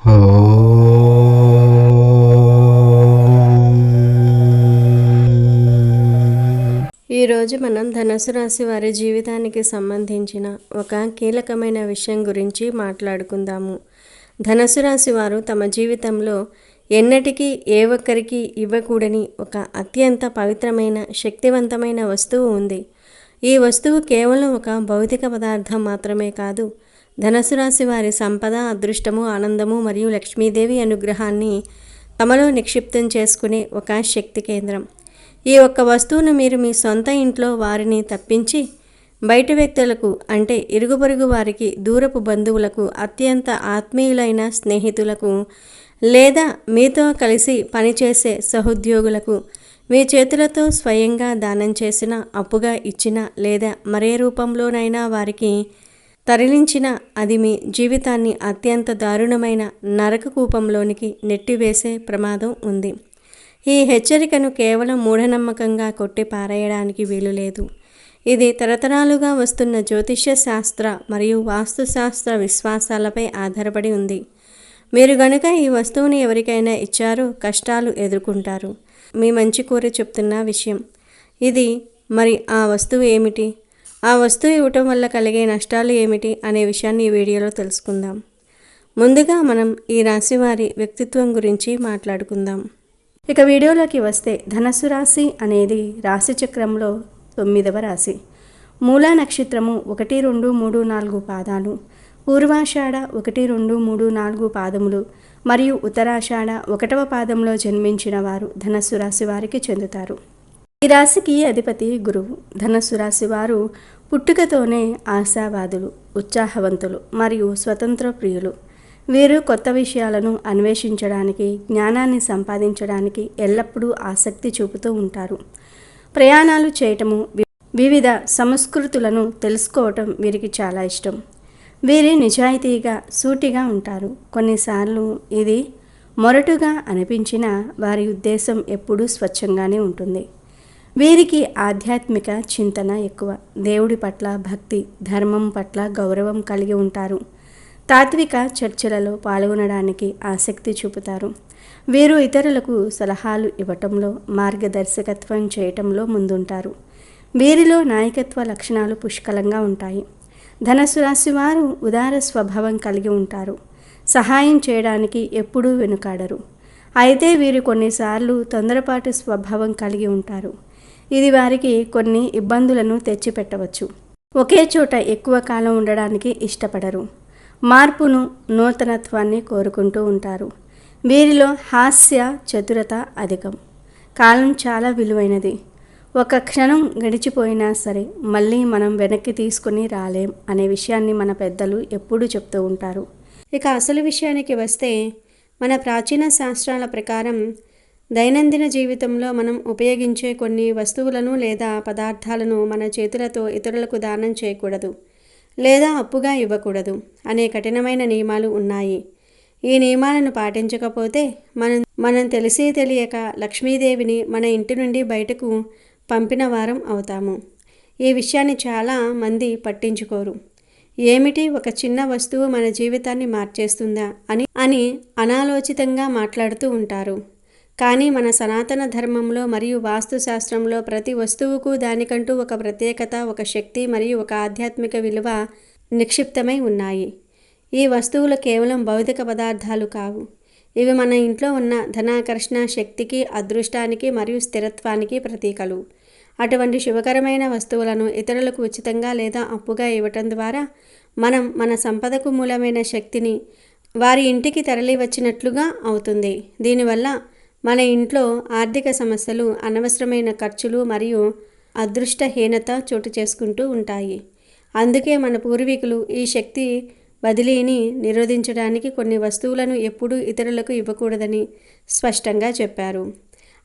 ఈరోజు మనం ధనుసు రాశి వారి జీవితానికి సంబంధించిన ఒక కీలకమైన విషయం గురించి మాట్లాడుకుందాము. ధనుసు రాశి వారు తమ జీవితంలో ఎన్నటికీ ఏ ఒక్కరికి ఇవ్వకూడని ఒక అత్యంత పవిత్రమైన శక్తివంతమైన వస్తువు ఉంది. ఈ వస్తువు కేవలం ఒక భౌతిక పదార్థం మాత్రమే కాదు, ధనుసు రాశి వారి సంపద, అదృష్టము, ఆనందము మరియు లక్ష్మీదేవి అనుగ్రహాన్ని తమలో నిక్షిప్తం చేసుకునే ఒక శక్తి కేంద్రం. ఈ ఒక్క వస్తువును మీరు మీ సొంత ఇంట్లో వారిని తప్పించి బయట వ్యక్తులకు, అంటే ఇరుగు పొరుగు వారికి, దూరపు బంధువులకు, అత్యంత ఆత్మీయులైన స్నేహితులకు లేదా మీతో కలిసి పనిచేసే సహోద్యోగులకు మీ చేతులతో స్వయంగా దానం చేసిన, అప్పుగా ఇచ్చిన లేదా మరే రూపంలోనైనా వారికి తరలించిన అది మీ జీవితాన్ని అత్యంత దారుణమైన నరక కూపంలోనికి నెట్టివేసే ప్రమాదం ఉంది. ఈ హెచ్చరికను కేవలం మూఢనమ్మకంగా కొట్టి పారేయడానికి వీలు లేదు. ఇది తరతరాలుగా వస్తున్న జ్యోతిష్య శాస్త్ర మరియు వాస్తుశాస్త్ర విశ్వాసాలపై ఆధారపడి ఉంది. మీరు గనుక ఈ వస్తువుని ఎవరికైనా ఇచ్చారో కష్టాలు ఎదుర్కొంటారు. మీ మంచి కోరి చెప్తున్న విషయం ఇది. మరి ఆ వస్తువు ఏమిటి? ఆ వస్తువు ఇవ్వటం వల్ల కలిగే నష్టాలు ఏమిటి అనే విషయాన్ని ఈ వీడియోలో తెలుసుకుందాం. ముందుగా మనం ఈ రాశి వారి వ్యక్తిత్వం గురించి మాట్లాడుకుందాం. ఇక వీడియోలోకి వస్తే, ధనుసు రాశి అనేది రాశి చక్రంలో 9వ రాశి. మూలా నక్షత్రము 1, 2, 3, 4 పాదాలు, పూర్వాషాఢ 1, 2, 3, 4 పాదములు మరియు ఉత్తరాషాఢ 1వ పాదంలో జన్మించిన వారు ధనుసు రాశి వారికి చెందుతారు. ఈ రాశికి అధిపతి గురువు. ధనుసు రాశి వారు పుట్టుకతోనే ఆశావాదులు, ఉత్సాహవంతులు మరియు స్వతంత్ర ప్రియులు. వీరు కొత్త విషయాలను అన్వేషించడానికి, జ్ఞానాన్ని సంపాదించడానికి ఎల్లప్పుడూ ఆసక్తి చూపుతూ ఉంటారు. ప్రయాణాలు చేయటము, వివిధ సంస్కృతులను తెలుసుకోవటం వీరికి చాలా ఇష్టం. వీరి నిజాయితీగా, సూటిగా ఉంటారు. కొన్నిసార్లు ఇది మొరటుగా అనిపించినా వారి ఉద్దేశం ఎప్పుడూ స్వచ్ఛంగానే ఉంటుంది. వీరికి ఆధ్యాత్మిక చింతన ఎక్కువ. దేవుడి పట్ల భక్తి, ధర్మం పట్ల గౌరవం కలిగి ఉంటారు. తాత్విక చర్చలలో పాల్గొనడానికి ఆసక్తి చూపుతారు. వీరు ఇతరులకు సలహాలు ఇవ్వటంలో, మార్గదర్శకత్వం చేయటంలో ముందుంటారు. వీరిలో నాయకత్వ లక్షణాలు పుష్కలంగా ఉంటాయి. ధనుసు రాశి వారు ఉదార స్వభావం కలిగి ఉంటారు. సహాయం చేయడానికి ఎప్పుడూ వెనుకాడరు. అయితే వీరు కొన్నిసార్లు తొందరపాటు స్వభావం కలిగి ఉంటారు. ఇది వారికి కొన్ని ఇబ్బందులను తెచ్చిపెట్టవచ్చు. ఒకే చోట ఎక్కువ కాలం ఉండడానికి ఇష్టపడరు. మార్పును, నూతనత్వాన్ని కోరుకుంటూ ఉంటారు. వీరిలో హాస్య చతురత అధికం. కాలం చాలా విలువైనది. ఒక క్షణం గడిచిపోయినా సరే మళ్ళీ మనం వెనక్కి తీసుకుని రాలేం అనే విషయాన్ని మన పెద్దలు ఎప్పుడూ చెప్తూ ఉంటారు. ఇక అసలు విషయానికి వస్తే, మన ప్రాచీన శాస్త్రాల ప్రకారం దైనందిన జీవితంలో మనం ఉపయోగించే కొన్ని వస్తువులను లేదా పదార్థాలను మన చేతులతో ఇతరులకు దానం చేయకూడదు లేదా అప్పుగా ఇవ్వకూడదు అనే కఠినమైన నియమాలు ఉన్నాయి. ఈ నియమాలను పాటించకపోతే మనం తెలిసి తెలియక లక్ష్మీదేవిని మన ఇంటి నుండి బయటకు పంపిన వారం అవుతాము. ఈ విషయాన్ని చాలా మంది పట్టించుకోరు. ఏమిటి, ఒక చిన్న వస్తువు మన జీవితాన్ని మార్చేస్తుందా అని అనాలోచితంగా మాట్లాడుతూ ఉంటారు. కానీ మన సనాతన ధర్మంలో మరియు వాస్తుశాస్త్రంలో ప్రతి వస్తువుకు దానికంటూ ఒక ప్రత్యేకత, ఒక శక్తి మరియు ఒక ఆధ్యాత్మిక విలువ నిక్షిప్తమై ఉన్నాయి. ఈ వస్తువులు కేవలం భౌతిక పదార్థాలు కావు. ఇవి మన ఇంట్లో ఉన్న ధనాకర్షణ శక్తికి, అదృష్టానికి మరియు స్థిరత్వానికి ప్రతీకలు. అటువంటి శుభకరమైన వస్తువులను ఇతరులకు ఉచితంగా లేదా అప్పుగా ఇవ్వటం ద్వారా మనం మన సంపదకు మూలమైన శక్తిని వారి ఇంటికి తరలి వచ్చినట్లుగా అవుతుంది. దీనివల్ల మన ఇంట్లో ఆర్థిక సమస్యలు, అనవసరమైన ఖర్చులు మరియు అదృష్టహీనత చోటు చేసుకుంటూ ఉంటాయి. అందుకే మన పూర్వీకులు ఈ శక్తి బదిలీని నిరోధించడానికి కొన్ని వస్తువులను ఎప్పుడూ ఇతరులకు ఇవ్వకూడదని స్పష్టంగా చెప్పారు.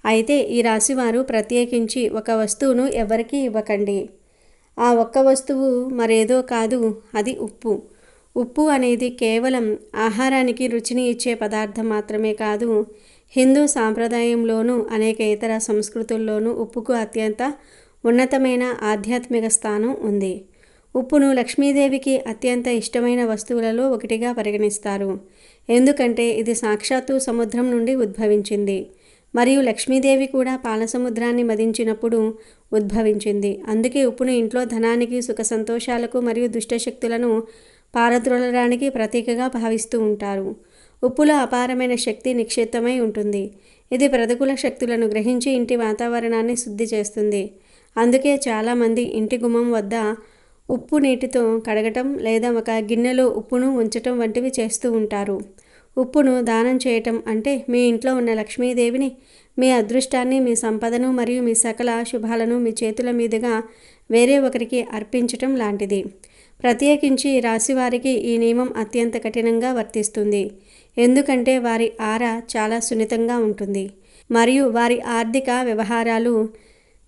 అయితే ఈ రాశివారు ప్రత్యేకించి ఒక వస్తువును ఎవరికీ ఇవ్వకండి. ఆ ఒక్క వస్తువు మరేదో కాదు, అది ఉప్పు. ఉప్పు అనేది కేవలం ఆహారానికి రుచిని ఇచ్చే పదార్థం మాత్రమే కాదు, హిందూ సాంప్రదాయంలోనూ అనేక ఇతర సంస్కృతుల్లోనూ ఉప్పుకు అత్యంత ఉన్నతమైన ఆధ్యాత్మిక స్థానం ఉంది. ఉప్పును లక్ష్మీదేవికి అత్యంత ఇష్టమైన వస్తువులలో ఒకటిగా పరిగణిస్తారు. ఎందుకంటే ఇది సాక్షాత్తు సముద్రం నుండి ఉద్భవించింది. మరియు లక్ష్మీదేవి కూడా పాలసముద్రాన్ని మదించినప్పుడు ఉద్భవించింది. అందుకే ఉప్పును ఇంట్లో ధనానికి, సుఖ సంతోషాలకు మరియు దుష్టశక్తులను పారద్రోలడానికి ప్రతీకగా భావిస్తూ ఉంటారు. ఉప్పులో అపారమైన శక్తి నిక్షిప్తమై ఉంటుంది. ఇది ప్రతికూల శక్తులను గ్రహించి ఇంటి వాతావరణాన్ని శుద్ధి చేస్తుంది. అందుకే చాలామంది ఇంటి గుమ్మం వద్ద ఉప్పు నీటితో కడగటం లేదా ఒక గిన్నెలో ఉప్పును ఉంచటం వంటివి చేస్తూ ఉంటారు. ఉప్పును దానం చేయటం అంటే మీ ఇంట్లో ఉన్న లక్ష్మీదేవిని, మీ అదృష్టాన్ని, మీ సంపదను మరియు మీ సకల శుభాలను మీ చేతుల మీదుగా వేరే ఒకరికి అర్పించటం లాంటిది. ప్రత్యేకించి రాశివారికి ఈ నియమం అత్యంత కఠినంగా వర్తిస్తుంది. ఎందుకంటే వారి ఆరా చాలా సున్నితంగా ఉంటుంది మరియు వారి ఆర్థిక వ్యవహారాలు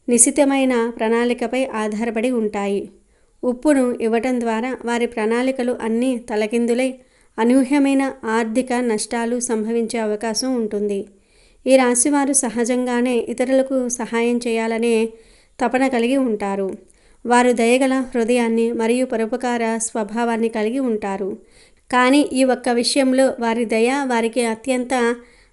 నిశితమైన ప్రణాళికపై ఆధారపడి ఉంటాయి. ఉప్పును ఇవ్వటం ద్వారా వారి ప్రణాళికలు అన్నీ తలకిందులై అనూహ్యమైన ఆర్థిక నష్టాలు సంభవించే అవకాశం ఉంటుంది. ఈ రాశివారు సహజంగానే ఇతరులకు సహాయం చేయాలనే తపన కలిగి ఉంటారు. వారు దయగల హృదయాన్ని మరియు పరోపకార స్వభావాన్ని కలిగి ఉంటారు. కానీ ఈ ఒక్క విషయంలో వారి దయ వారికి అత్యంత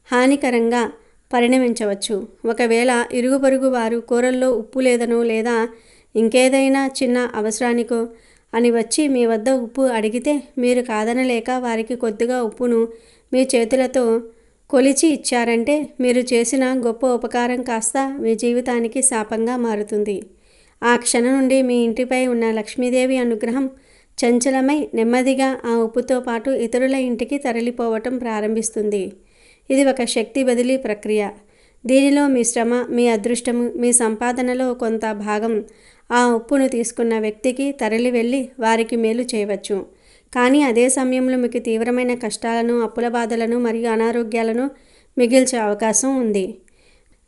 హానికరంగా పరిణమించవచ్చు. ఒకవేళ ఇరుగు పొరుగు వారు కూరల్లో ఉప్పు లేదనో లేదా ఇంకేదైనా చిన్న అవసరానికో అని వచ్చి మీ వద్ద ఉప్పు అడిగితే మీరు కాదనలేక వారికి కొద్దిగా ఉప్పును మీ చేతులతో కొలిచి ఇచ్చారంటే మీరు చేసిన గొప్ప ఉపకారం కాస్త మీ జీవితానికి శాపంగా మారుతుంది. ఆ క్షణం నుండి మీ ఇంటిపై ఉన్న లక్ష్మీదేవి అనుగ్రహం చంచలమై నెమ్మదిగా ఆ ఉప్పుతో పాటు ఇతరుల ఇంటికి తరలిపోవటం ప్రారంభిస్తుంది. ఇది ఒక శక్తి బదిలీ ప్రక్రియ. దీనిలో మీ శ్రమ, మీ అదృష్టము, మీ సంపాదనలో కొంత భాగం ఆ ఉప్పును తీసుకున్న వ్యక్తికి తరలి వెళ్ళి వారికి మేలు చేయవచ్చు. కానీ అదే సమయంలో మీకు తీవ్రమైన కష్టాలను, అప్పుల బాధలను మరియు అనారోగ్యాలను మిగిల్చే అవకాశం ఉంది.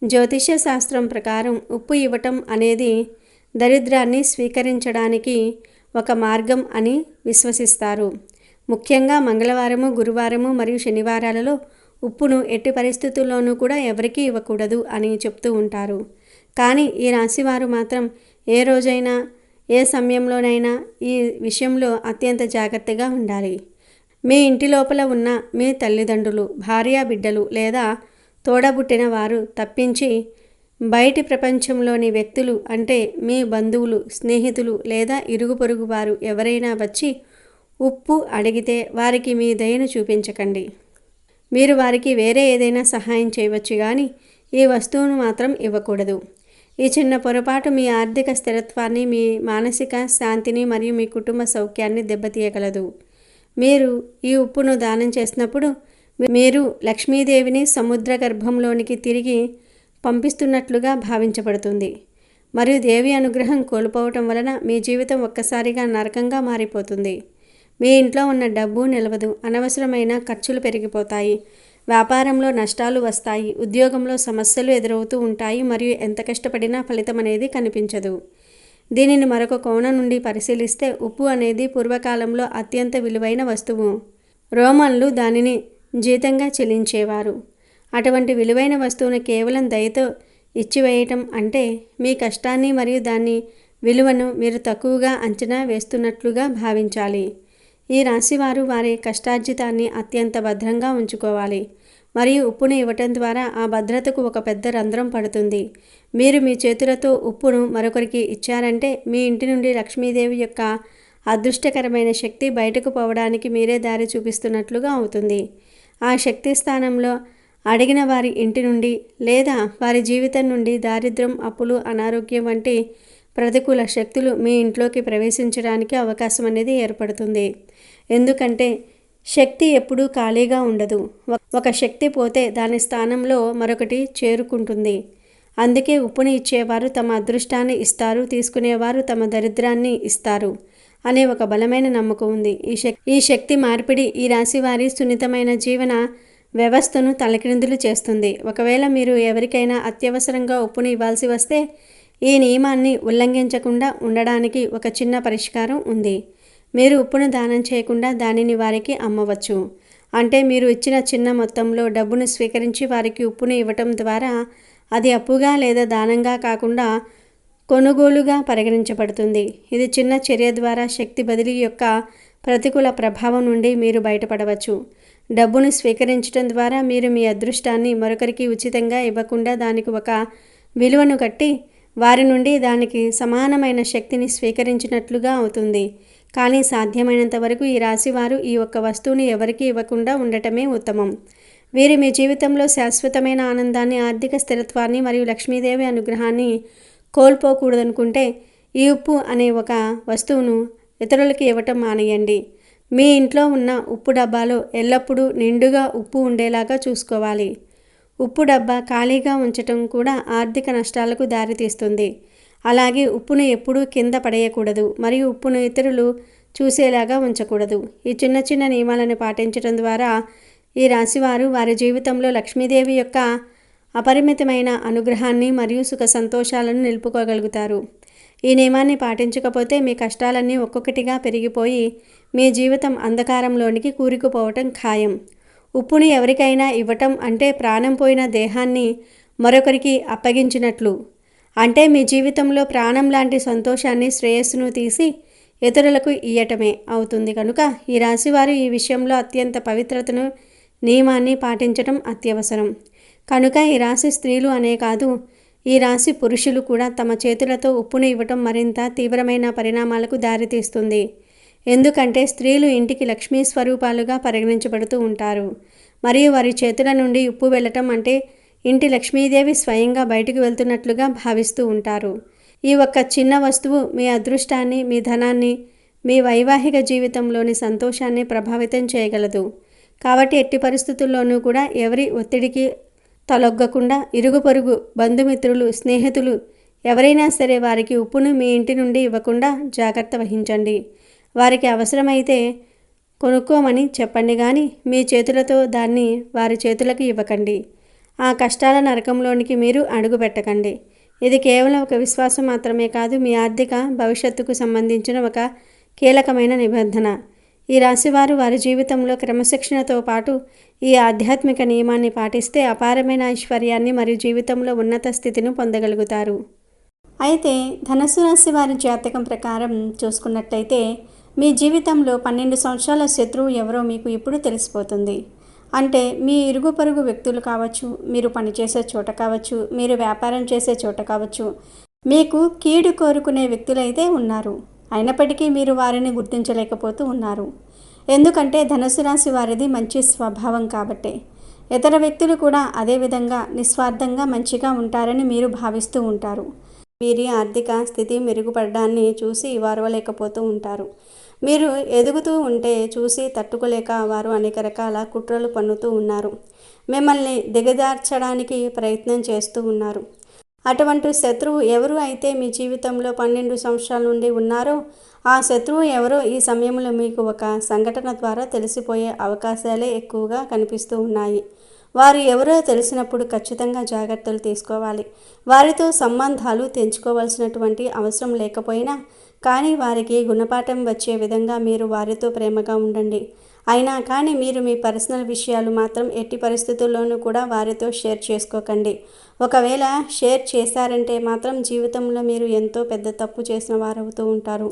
జ్యోతిష్య శాస్త్రం ప్రకారం ఉప్పు ఇవ్వటం అనేది దరిద్రాన్ని స్వీకరించడానికి ఒక మార్గం అని విశ్వసిస్తారు. ముఖ్యంగా మంగళవారము, గురువారము మరియు శనివారాలలో ఉప్పును ఎట్టి పరిస్థితుల్లోనూ కూడా ఎవరికీ ఇవ్వకూడదు అని చెప్తూ ఉంటారు. కానీ ఈ రాశివారు మాత్రం ఏ రోజైనా, ఏ సమయంలోనైనా ఈ విషయంలో అత్యంత జాగ్రత్తగా ఉండాలి. మీ ఇంటి లోపల ఉన్న మీ తల్లిదండ్రులు, భార్య, బిడ్డలు లేదా తోడబుట్టిన వారు తప్పించి బయటి ప్రపంచంలోని వ్యక్తులు అంటే మీ బంధువులు, స్నేహితులు లేదా ఇరుగు పొరుగు వారు ఎవరైనా వచ్చి ఉప్పు అడిగితే వారికి మీ దయను చూపించకండి. మీరు వారికి వేరే ఏదైనా సహాయం చేయవచ్చు కానీ ఈ వస్తువును మాత్రం ఇవ్వకూడదు. ఈ చిన్న పొరపాటు మీ ఆర్థిక స్థిరత్వాన్ని, మీ మానసిక శాంతిని మరియు మీ కుటుంబ సౌఖ్యాన్ని దెబ్బతీయగలదు. మీరు ఈ ఉప్పును దానం చేసినప్పుడు మీరు లక్ష్మీదేవిని సముద్ర గర్భంలోనికి తిరిగి పంపిస్తున్నట్లుగా భావించబడుతుంది మరియు దేవి అనుగ్రహం కోల్పోవటం వలన మీ జీవితం ఒక్కసారిగా నరకంగా మారిపోతుంది. మీ ఇంట్లో ఉన్న డబ్బు నిలవదు, అనవసరమైన ఖర్చులు పెరిగిపోతాయి, వ్యాపారంలో నష్టాలు వస్తాయి, ఉద్యోగంలో సమస్యలు ఎదురవుతూ ఉంటాయి మరియు ఎంత కష్టపడినా ఫలితం అనేది కనిపించదు. దీనిని మరొక కోణం నుండి పరిశీలిస్తే ఉప్పు అనేది పూర్వకాలంలో అత్యంత విలువైన వస్తువు. రోమన్లు దానిని జీతంగా చెల్లించేవారు. అటువంటి విలువైన వస్తువును కేవలం దయతో ఇచ్చివేయటం అంటే మీ కష్టాన్ని మరియు దాని విలువను మీరు తక్కువగా అంచనా వేస్తున్నట్లుగా భావించాలి. ఈ రాశివారు వారి కష్టార్జితాన్ని అత్యంత భద్రంగా ఉంచుకోవాలి మరియు ఉప్పును ఇవ్వటం ద్వారా ఆ భద్రతకు ఒక పెద్ద రంధ్రం పడుతుంది. మీరు మీ చేతులతో ఉప్పును మరొకరికి ఇచ్చారంటే మీ ఇంటి నుండి లక్ష్మీదేవి యొక్క అదృష్టకరమైన శక్తి బయటకు పోవడానికి మీరే దారి చూపిస్తున్నట్లుగా అవుతుంది. ఆ శక్తి స్థానంలో అడిగిన వారి ఇంటి నుండి లేదా వారి జీవితం నుండి దారిద్ర్యం, అప్పులు, అనారోగ్యం వంటి ప్రతికూల శక్తులు మీ ఇంట్లోకి ప్రవేశించడానికి అవకాశం అనేది ఏర్పడుతుంది. ఎందుకంటే శక్తి ఎప్పుడూ ఖాళీగా ఉండదు. ఒక శక్తి పోతే దాని స్థానంలో మరొకటి చేరుకుంటుంది. అందుకే ఉప్పుని ఇచ్చేవారు తమ అదృష్టాన్ని ఇస్తారు, తీసుకునేవారు తమ దరిద్రాన్ని ఇస్తారు అనే ఒక బలమైన నమ్మకం ఉంది. ఈ శక్తి మార్పిడి ఈ రాశి వారి సున్నితమైన జీవన వ్యవస్థను తలక్రిందులు చేస్తుంది. ఒకవేళ మీరు ఎవరికైనా అత్యవసరంగా ఉప్పును ఇవ్వాల్సి వస్తే ఈ నియమాన్ని ఉల్లంఘించకుండా ఉండడానికి ఒక చిన్న పరిష్కారం ఉంది. మీరు ఉప్పును దానం చేయకుండా దానిని వారికి అమ్మవచ్చు. అంటే మీరు ఇచ్చిన చిన్న మొత్తంలో డబ్బును స్వీకరించి వారికి ఉప్పును ఇవ్వటం ద్వారా అది అప్పుగా లేదా దానంగా కాకుండా కొనుగోలుగా పరిగణించబడుతుంది. ఇది చిన్న చర్య ద్వారా శక్తి బదిలీ యొక్క ప్రతికూల ప్రభావం నుండి మీరు బయటపడవచ్చు. డబ్బును స్వీకరించడం ద్వారా మీరు మీ అదృష్టాన్ని మరొకరికి ఉచితంగా ఇవ్వకుండా దానికి ఒక విలువను కట్టి వారి నుండి దానికి సమానమైన శక్తిని స్వీకరించినట్లుగా అవుతుంది. కానీ సాధ్యమైనంత వరకు ఈ రాశివారు ఈ ఒక్క వస్తువుని ఎవరికీ ఇవ్వకుండా ఉండటమే ఉత్తమం. వీరు మీ జీవితంలో శాశ్వతమైన ఆనందాన్ని, ఆర్థిక స్థిరత్వాన్ని మరియు లక్ష్మీదేవి అనుగ్రహాన్ని కోల్పోకూడదనుకుంటే ఈ ఉప్పు అనే ఒక వస్తువును ఇతరులకి ఇవ్వటం మానేయండి. మీ ఇంట్లో ఉన్న ఉప్పు డబ్బాలో ఎల్లప్పుడూ నిండుగా ఉప్పు ఉండేలాగా చూసుకోవాలి. ఉప్పు డబ్బా ఖాళీగా ఉంచటం కూడా ఆర్థిక నష్టాలకు దారితీస్తుంది. అలాగే ఉప్పును ఎప్పుడూ కింద పడేయకూడదు మరియు ఉప్పును ఇతరులు చూసేలాగా ఉంచకూడదు. ఈ చిన్న చిన్న నియమాలను పాటించడం ద్వారా ఈ రాశివారు వారి జీవితంలో లక్ష్మీదేవి యొక్క అపరిమితమైన అనుగ్రహాన్ని మరియు సుఖ సంతోషాలను నిలుపుకోగలుగుతారు. ఈ నియమాన్ని పాటించకపోతే మీ కష్టాలన్నీ ఒక్కొక్కటిగా పెరిగిపోయి మీ జీవితం అంధకారంలోనికి కూరుకుపోవటం ఖాయం. ఉప్పుని ఎవరికైనా ఇవ్వటం అంటే ప్రాణం పోయిన దేహాన్ని మరొకరికి అప్పగించినట్లు. అంటే మీ జీవితంలో ప్రాణం లాంటి సంతోషాన్ని, శ్రేయస్సును తీసి ఇతరులకు ఇయ్యటమే అవుతుంది. కనుక ఈ రాశివారు ఈ విషయంలో అత్యంత పవిత్రతను, నియమాన్ని పాటించటం అత్యవసరం. కనుక ఈ రాశి స్త్రీలు అనే కాదు, ఈ రాశి పురుషులు కూడా తమ చేతులతో ఉప్పుని ఇవ్వటం మరింత తీవ్రమైన పరిణామాలకు దారితీస్తుంది. ఎందుకంటే స్త్రీలు ఇంటికి లక్ష్మీ స్వరూపాలుగా పరిగణించబడుతూ ఉంటారు. మరియు వారి చేతుల నుండి ఉప్పు వెళ్ళటం అంటే ఇంటి లక్ష్మీదేవి స్వయంగా బయటకు వెళ్తున్నట్లుగా భావిస్తూ ఉంటారు. ఈ ఒక్క చిన్న వస్తువు మీ అదృష్టాన్ని, మీ ధనాన్ని, మీ వైవాహిక జీవితంలోని సంతోషాన్ని ప్రభావితం చేయగలదు. కాబట్టి ఎట్టి పరిస్థితుల్లోనూ కూడా ఎవరి ఒత్తిడికి తలొగ్గకుండా ఇరుగు పొరుగు, బంధుమిత్రులు, స్నేహితులు ఎవరైనా సరే వారికి ఉప్పును మీ ఇంటి నుండి ఇవ్వకుండా జాగ్రత్త వహించండి. వారికి అవసరమైతే కొనుక్కోమని చెప్పండి, కానీ మీ చేతులతో దాన్ని వారి చేతులకు ఇవ్వకండి. ఆ కష్టాల నరకంలోనికి మీరు అడుగు పెట్టకండి. ఇది కేవలం ఒక విశ్వాసం మాత్రమే కాదు, మీ ఆర్థిక భవిష్యత్తుకు సంబంధించిన ఒక కీలకమైన నిబంధన. ఈ రాశివారు వారి జీవితంలో క్రమశిక్షణతో పాటు ఈ ఆధ్యాత్మిక నియమాన్ని పాటిస్తే అపారమైన ఐశ్వర్యాన్ని మరియు జీవితంలో ఉన్నత స్థితిని పొందగలుగుతారు. అయితే ధనుసు రాశి వారి జాతకం ప్రకారం చూసుకున్నట్టయితే మీ జీవితంలో 12 సంవత్సరాల శత్రువు ఎవరో మీకు ఇప్పుడు తెలిసిపోతుంది. అంటే మీ ఇరుగు పొరుగు వ్యక్తులు కావచ్చు, మీరు పనిచేసే చోట కావచ్చు, మీరు వ్యాపారం చేసే చోట కావచ్చు, మీకు కీడు కోరుకునే వ్యక్తులైతే ఉన్నారు. అయినప్పటికీ మీరు వారిని గుర్తించలేకపోతూ ఉన్నారు. ఎందుకంటే ధనుసు రాశి వారిది మంచి స్వభావం కాబట్టే. ఇతర వ్యక్తులు కూడా అదేవిధంగా నిస్వార్థంగా మంచిగా ఉంటారని మీరు భావిస్తూ ఉంటారు. వీరి ఆర్థిక స్థితి మెరుగుపడడాన్ని చూసి వారవలేకపోతూ ఉంటారు. మీరు ఎదుగుతూ ఉంటే చూసి తట్టుకోలేక వారు అనేక రకాల కుట్రలు పన్నుతూ ఉన్నారు. మిమ్మల్ని దిగజార్చడానికి ప్రయత్నం చేస్తూ ఉన్నారు. అటువంటి శత్రువు ఎవరు అయితే మీ జీవితంలో 12 సంవత్సరాల నుండి ఉన్నారో ఆ శత్రువు ఎవరో ఈ సమయంలో మీకు ఒక సంఘటన ద్వారా తెలిసిపోయే అవకాశాలే ఎక్కువగా కనిపిస్తూ ఉన్నాయి. వారు ఎవరో తెలిసినప్పుడు ఖచ్చితంగా జాగ్రత్తలు తీసుకోవాలి. వారితో సంబంధాలు తెంచుకోవాల్సినటువంటి అవసరం లేకపోయినా కానీ వారికి గుణపాఠం వచ్చే విధంగా మీరు వారితో ప్రేమగా ఉండండి. అయినా కానీ మీరు మీ పర్సనల్ విషయాలు మాత్రం ఎట్టి పరిస్థితుల్లోనూ కూడా వారితో షేర్ చేసుకోకండి. ఒకవేళ షేర్ చేశారంటే మాత్రం జీవితంలో మీరు ఎంతో పెద్ద తప్పు చేసిన వారవుతూ ఉంటారు.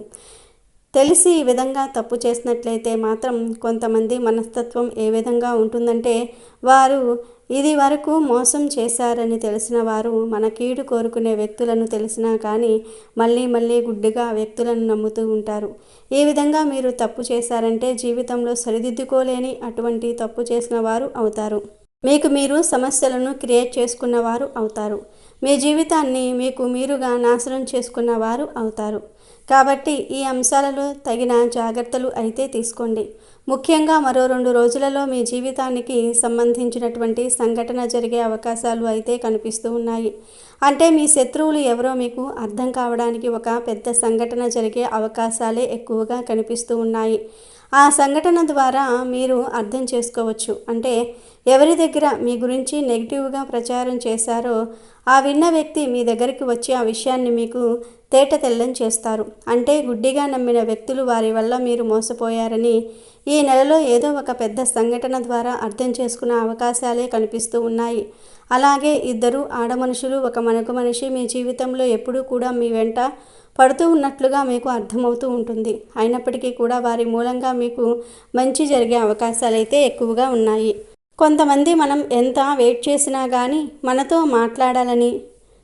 తెలిసి ఈ విధంగా తప్పు చేసినట్లయితే మాత్రం కొంతమంది మనస్తత్వం ఏ విధంగా ఉంటుందంటే వారు ఇది వరకు మోసం చేశారని తెలిసిన వారు మన కీడు కోరుకునే వ్యక్తులను తెలిసినా కానీ మళ్ళీ గుడ్డిగా వ్యక్తులను నమ్ముతూ ఉంటారు. ఈ విధంగా మీరు తప్పు చేశారంటే జీవితంలో సరిదిద్దుకోలేని అటువంటి తప్పు చేసిన వారు అవుతారు. మీకు మీరు సమస్యలను క్రియేట్ చేసుకున్న వారు అవుతారు. మీ జీవితాన్ని మీకు మీరుగా నాశనం చేసుకున్న వారు అవుతారు. కాబట్టి ఈ అంశాలలో తగిన జాగ్రత్తలు అయితే తీసుకోండి. ముఖ్యంగా మరో 2 రోజులలో మీ జీవితానికి సంబంధించినటువంటి సంఘటన జరిగే అవకాశాలు అయితే కనిపిస్తూ ఉన్నాయి. అంటే మీ శత్రువులు ఎవరో మీకు అర్థం కావడానికి ఒక పెద్ద సంఘటన జరిగే అవకాశాలే ఎక్కువగా కనిపిస్తూ ఉన్నాయి. ఆ సంఘటన ద్వారా మీరు అర్థం చేసుకోవచ్చు. అంటే ఎవరి దగ్గర మీ గురించి నెగిటివ్గా ప్రచారం చేశారో ఆ విన్న వ్యక్తి మీ దగ్గరికి వచ్చి ఆ విషయాన్ని మీకు తేట తెల్లం చేస్తారు. అంటే గుడ్డిగా నమ్మిన వ్యక్తులు వారి వల్ల మీరు మోసపోయారని ఈ నెలలో ఏదో ఒక పెద్ద సంఘటన ద్వారా అర్థం చేసుకునే అవకాశాలే కనిపిస్తూ ఉన్నాయి. అలాగే ఇద్దరు ఆడమనుషులు ఒక మగ మనిషి మీ జీవితంలో ఎప్పుడూ కూడా మీ వెంట పడుతూ ఉన్నట్లుగా మీకు అర్థమవుతూ ఉంటుంది. అయినప్పటికీ కూడా వారి మూలంగా మీకు మంచి జరిగే అవకాశాలైతే ఎక్కువగా ఉన్నాయి. కొంతమంది మనం ఎంత వెయిట్ చేసినా కానీ మనతో మాట్లాడాలని,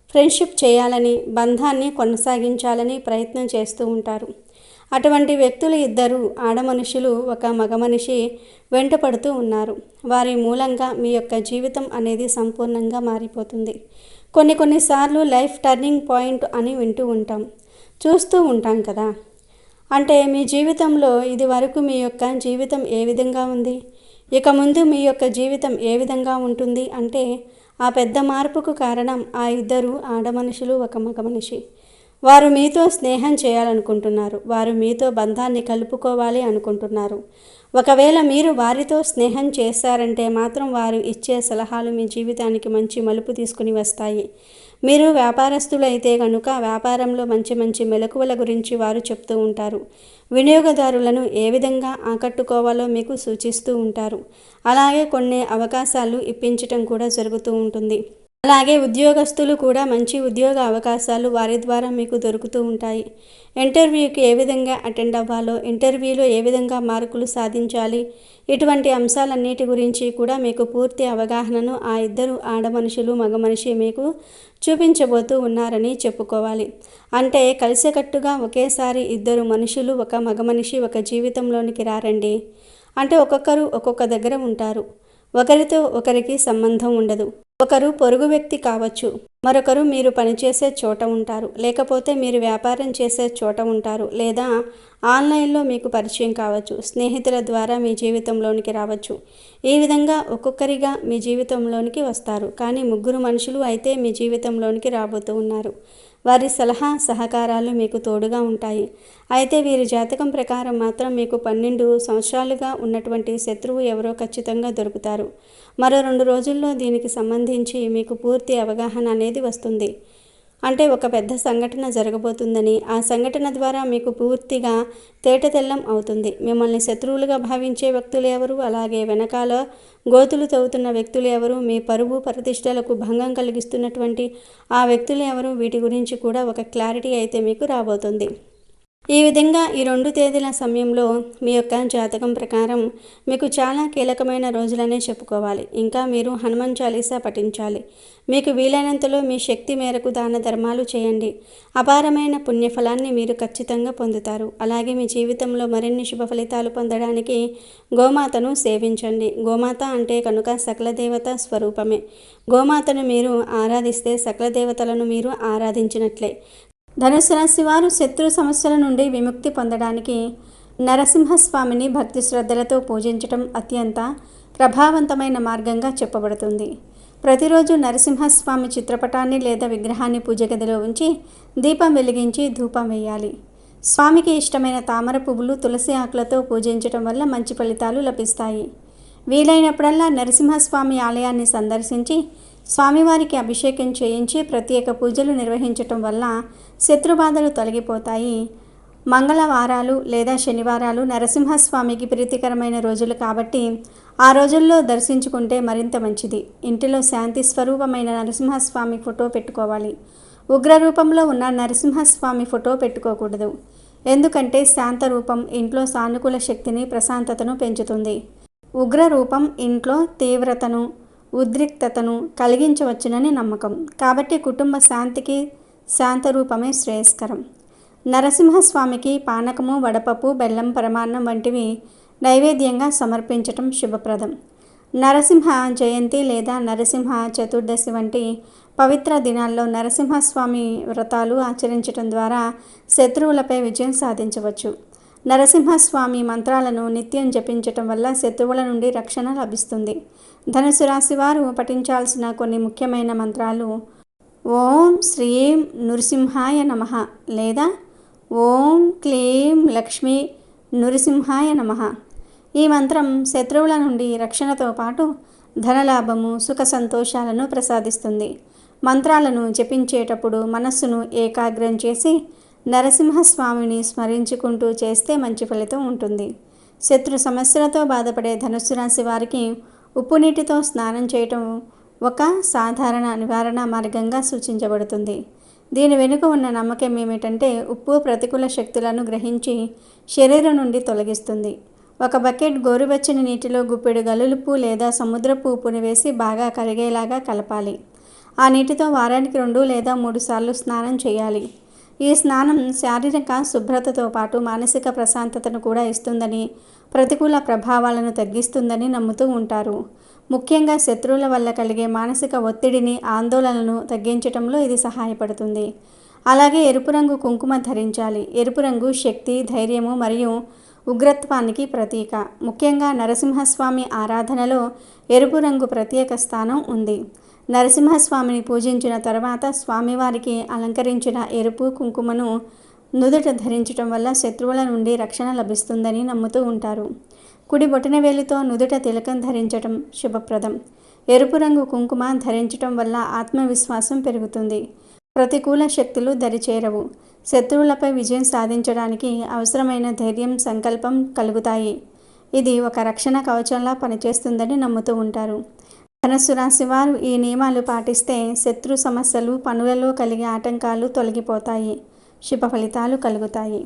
ఫ్రెండ్షిప్ చేయాలని, బంధాన్ని కొనసాగించాలని ప్రయత్నం చేస్తూ ఉంటారు. అటువంటి వ్యక్తులు ఇద్దరు ఆడమనుషులు ఒక మగ మనిషి వెంట పడుతూ ఉన్నారు. వారి మూలంగా మీ యొక్క జీవితం అనేది సంపూర్ణంగా మారిపోతుంది. కొన్నిసార్లు లైఫ్ టర్నింగ్ పాయింట్ అని వింటూ ఉంటాం, చూస్తూ ఉంటాం కదా. అంటే మీ జీవితంలో ఇది వరకు మీ యొక్క జీవితం ఏ విధంగా ఉంది, ఇక ముందు మీ యొక్క జీవితం ఏ విధంగా ఉంటుంది అంటే ఆ పెద్ద మార్పుకు కారణం ఆ ఇద్దరు ఆడమనుషులు ఒక మగ మనిషి. వారు మీతో స్నేహం చేయాలనుకుంటున్నారు. వారు మీతో బంధాన్ని కలుపుకోవాలి అనుకుంటున్నారు. ఒకవేళ మీరు వారితో స్నేహం చేశారంటే మాత్రం వారు ఇచ్చే సలహాలు మీ జీవితానికి మంచి మలుపు తీసుకుని వస్తాయి. మీరు వ్యాపారస్తులైతే కనుక వ్యాపారంలో మంచి మంచి మెలకువల గురించి వారు చెప్తూ ఉంటారు. వినియోగదారులను ఏ విధంగా ఆకట్టుకోవాలో మీకు సూచిస్తూ ఉంటారు. అలాగే కొన్ని అవకాశాలు ఇప్పించటం కూడా జరుగుతూ ఉంటుంది. అలాగే ఉద్యోగస్తులు కూడా మంచి ఉద్యోగ అవకాశాలు వారి ద్వారా మీకు దొరుకుతూ ఉంటాయి. ఇంటర్వ్యూకి ఏ విధంగా అటెండ్ అవ్వాలో, ఇంటర్వ్యూలో ఏ విధంగా మార్కులు సాధించాలి, ఇటువంటి అంశాలన్నిటి గురించి కూడా మీకు పూర్తి అవగాహనను ఆ ఇద్దరు ఆడమనుషులు మగ మనిషి మీకు చూపించబోతూ ఉన్నారని చెప్పుకోవాలి. అంటే కలిసికట్టుగా ఒకేసారి ఇద్దరు మనుషులు ఒక మగ మనిషి ఒక జీవితంలోనికి రారండి. అంటే ఒక్కొక్కరు ఒక్కొక్క దగ్గర ఉంటారు. ఒకరితో ఒకరికి సంబంధం ఉండదు. ఒకరు పొరుగు వ్యక్తి కావచ్చు, మరొకరు మీరు పనిచేసే చోట ఉంటారు, లేకపోతే మీరు వ్యాపారం చేసే చోట ఉంటారు, లేదా ఆన్లైన్లో మీకు పరిచయం కావచ్చు, స్నేహితుల ద్వారా మీ జీవితంలోనికి రావచ్చు. ఈ విధంగా ఒక్కొక్కరిగా మీ జీవితంలోనికి వస్తారు. కానీ ముగ్గురు మనుషులు అయితే మీ జీవితంలోనికి రాబోతూ ఉన్నారు. వారి సలహా సహకారాలు మీకు తోడుగా ఉంటాయి. అయితే వీరి జాతకం ప్రకారం మాత్రం మీకు 12 సంవత్సరాలుగా ఉన్నటువంటి శత్రువు ఎవరో ఖచ్చితంగా దొరుకుతారు. మరో 2 రోజుల్లో దీనికి సంబంధించి మీకు పూర్తి అవగాహన అనేది వస్తుంది. అంటే ఒక పెద్ద సంఘటన జరగబోతుందని, ఆ సంఘటన ద్వారా మీకు పూర్తిగా తేటతెల్లం అవుతుంది. మిమ్మల్ని శత్రువులుగా భావించే వ్యక్తులు ఎవరు, అలాగే వెనకాల గోతులు తవ్వుతున్న వ్యక్తులు ఎవరు, మీ పరువు ప్రతిష్టలకు భంగం కలిగిస్తున్నటువంటి ఆ వ్యక్తులు ఎవరు, వీటి గురించి కూడా ఒక క్లారిటీ అయితే మీకు రాబోతుంది. ఈ విధంగా ఈ 2 తేదీల సమయంలో మీ యొక్క జాతకం ప్రకారం మీకు చాలా కీలకమైన రోజులనే చెప్పుకోవాలి. ఇంకా మీరు హనుమాన్ చాలీసా పఠించాలి. మీకు వీలైనంతలో మీ శక్తి మేరకు దాన ధర్మాలు చేయండి. అపారమైన పుణ్యఫలాన్ని మీరు ఖచ్చితంగా పొందుతారు. అలాగే మీ జీవితంలో మరిన్ని శుభ ఫలితాలు పొందడానికి గోమాతను సేవించండి. గోమాత అంటే కనుక సకల దేవత స్వరూపమే. గోమాతను మీరు ఆరాధిస్తే సకల దేవతలను మీరు ఆరాధించినట్లే. ధనుసు రాశి వారు శత్రు సమస్యల నుండి విముక్తి పొందడానికి నరసింహస్వామిని భక్తి శ్రద్ధలతో పూజించటం అత్యంత ప్రభావవంతమైన మార్గంగా చెప్పబడుతుంది. ప్రతిరోజు నరసింహస్వామి చిత్రపటాన్ని లేదా విగ్రహాన్ని పూజ గదిలో ఉంచి దీపం వెలిగించి ధూపం వేయాలి. స్వామికి ఇష్టమైన తామర పువ్వులు, తులసి ఆకులతో పూజించటం వల్ల మంచి ఫలితాలు లభిస్తాయి. వీలైనప్పుడల్లా నరసింహస్వామి ఆలయాన్ని సందర్శించి స్వామివారికి అభిషేకం చేయించి ప్రత్యేక పూజలు నిర్వహించటం వల్ల శత్రుబాధలు తొలగిపోతాయి. మంగళవారాలు లేదా శనివారాలు నరసింహస్వామికి ప్రీతికరమైన రోజులు కాబట్టి ఆ రోజుల్లో దర్శించుకుంటే మరింత మంచిది. ఇంటిలో శాంతి స్వరూపమైన నరసింహస్వామి ఫోటో పెట్టుకోవాలి. ఉగ్ర రూపంలో ఉన్న నరసింహస్వామి ఫోటో పెట్టుకోకూడదు. ఎందుకంటే శాంత రూపం ఇంట్లో సానుకూల శక్తిని, ప్రశాంతతను పెంచుతుంది. ఉగ్ర రూపం ఇంట్లో తీవ్రతను, ఉద్రిక్తతను కలిగించవచ్చునని నమ్మకం. కాబట్టి కుటుంబ శాంతికి శాంతరూపమే శ్రేయస్కరం. నరసింహస్వామికి పానకము, వడపప్పు, బెల్లం, పరమాన్నం వంటివి నైవేద్యంగా సమర్పించటం శుభప్రదం. నరసింహ జయంతి లేదా నరసింహ చతుర్దశి వంటి పవిత్ర దినాల్లో నరసింహస్వామి వ్రతాలు ఆచరించటం ద్వారా శత్రువులపై విజయం సాధించవచ్చు. నరసింహస్వామి మంత్రాలను నిత్యం జపించటం వల్ల శత్రువుల నుండి రక్షణ లభిస్తుంది. ధనుసు రాశి వారు పఠించాల్సిన కొన్ని ముఖ్యమైన మంత్రాలు: ఓం శ్రీం నృసింహాయ నమః లేదా ఓం క్లీం లక్ష్మీ నృసింహాయ నమః. ఈ మంత్రం శత్రువుల నుండి రక్షణతో పాటు ధనలాభము, సుఖ సంతోషాలను ప్రసాదిస్తుంది. మంత్రాలను జపించేటప్పుడు మనస్సును ఏకాగ్రం చేసి నరసింహస్వామిని స్మరించుకుంటూ చేస్తే మంచి ఫలితం ఉంటుంది. శత్రు సమస్యలతో బాధపడే ధనుస్సు రాశి వారికి ఉప్పు నీటితో స్నానం చేయటం ఒక సాధారణ నివారణ మార్గంగా సూచించబడుతుంది. దీని వెనుక ఉన్న నమ్మకం ఏమిటంటే ఉప్పు ప్రతికూల శక్తులను గ్రహించి శరీరం నుండి తొలగిస్తుంది. ఒక బకెట్ గోరువెచ్చని నీటిలో గుప్పెడు గల్లులుప్పు లేదా సముద్రపు ఉప్పుని వేసి బాగా కరిగేలాగా కలపాలి. ఆ నీటితో వారానికి 2 లేదా 3 సార్లు స్నానం చేయాలి. ఈ స్నానం శారీరక శుభ్రతతో పాటు మానసిక ప్రశాంతతను కూడా ఇస్తుందని, ప్రతికూల ప్రభావాలను తగ్గిస్తుందని నమ్ముతూ ఉంటారు. ముఖ్యంగా శత్రువుల వల్ల కలిగే మానసిక ఒత్తిడిని, ఆందోళనను తగ్గించడంలో ఇది సహాయపడుతుంది. అలాగే ఎరుపు రంగు కుంకుమ ధరించాలి. ఎరుపు రంగు శక్తి, ధైర్యము మరియు ఉగ్రత్వానికి ప్రతీక. ముఖ్యంగా నరసింహస్వామి ఆరాధనలో ఎరుపు రంగు ప్రత్యేక స్థానం ఉంది. నరసింహస్వామిని పూజించిన తర్వాత స్వామివారికి అలంకరించిన ఎరుపు కుంకుమను నుదుట ధరించడం వల్ల శత్రువుల నుండి రక్షణ లభిస్తుందని నమ్ముతూ ఉంటారు. కుడి బొటనవేలుతో నుదుట తిలకం ధరించడం శుభప్రదం. ఎరుపు రంగు కుంకుమ ధరించడం వల్ల ఆత్మవిశ్వాసం పెరుగుతుంది. ప్రతికూల శక్తులు దరిచేరవు. శత్రువులపై విజయం సాధించడానికి అవసరమైన ధైర్యం, సంకల్పం కలుగుతాయి. ఇది ఒక రక్షణ కవచంలా పనిచేస్తుందని నమ్ముతూ ఉంటారు. ధనుస్సు రాశి వారు ఈ నియమాలు పాటిస్తే శత్రు సమస్యలు, పనులలో కలిగే ఆటంకాలు తొలగిపోతాయి. శుభ ఫలితాలు కలుగుతాయి.